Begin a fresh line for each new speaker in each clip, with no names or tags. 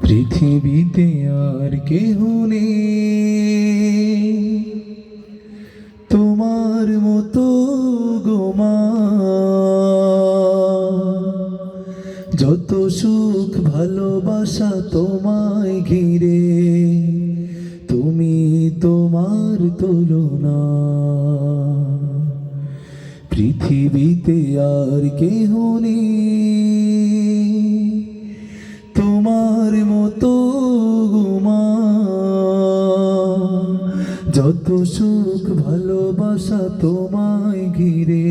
পৃথিবীতে আর কেহ নেই তোমার মতো গো মা। যত সুখ ভালোবাসা তোমায় ঘিরে, তুমি তোমার তুলনা। পৃথিবীতে আর কেহ নেই তোমার মতো গো মা। যত সুখ ভালোবাসা তোমায় ঘিরে,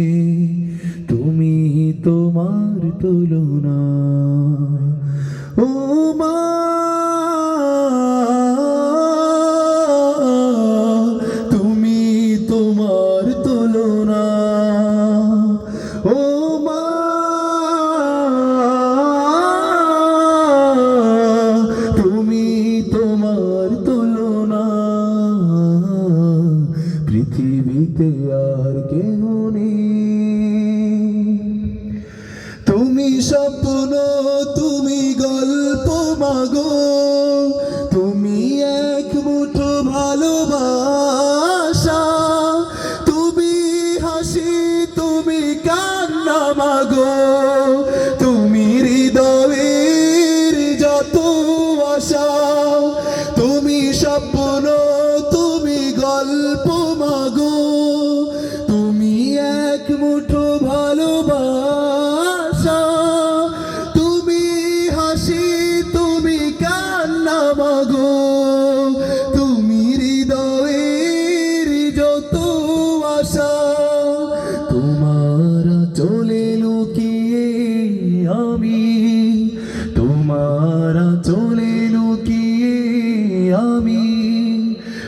তুমি তোমার তুলনা। ও মা, তুমি তোমার তুলনা। ও মা, তুমি তোমার তুলনা। পৃথিবীতে আর কেহ নেই। তুমি স্বপ্ন, তুমি গল্প মাগো, তুমি এক মুঠো ভালোবাসা। তুমি হাসি, তুমি কান্না মাগো, তুমি হৃদয়ের যত আশা। তুমি স্বপ্ন, তুমি গল্প মাগো, তুমি এক মুঠো ভালোবাসা। তুমি হাসি, তুমি কান্না মাগো, তুমি হৃদয়ের যত আশা। তোমার চলে লুকিয়ে আমি, তোমার চলে লুকিয়ে আমি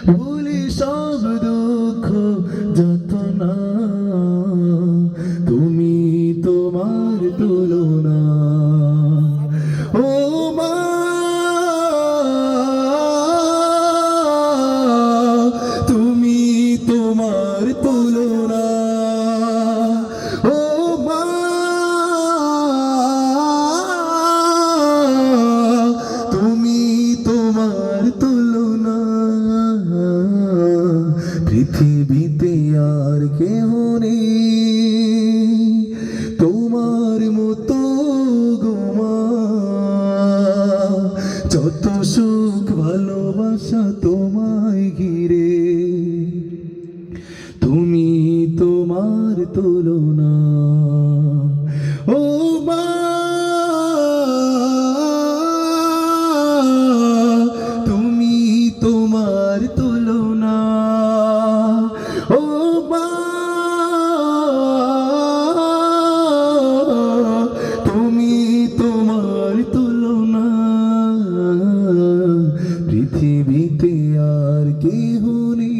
ভুলি সব দুঃখ যন্ত্রণা। তুমি তোমার তুলনা। ও মা, তুমি তোমার তুলনা। ও মা, তুমি তোমার তুলনা। পৃথিবীতে আর কেহ নেই তোমার মতো গো মা। যত সুখ ভালোবাসা তোমায় ঘিরে, তুমি তোমার তুলনা। ও মা, তুমি তোমার তুলনা। ও মা, তুমি তোমার তুলনা। পৃথিবীতে আর কেহ নেই।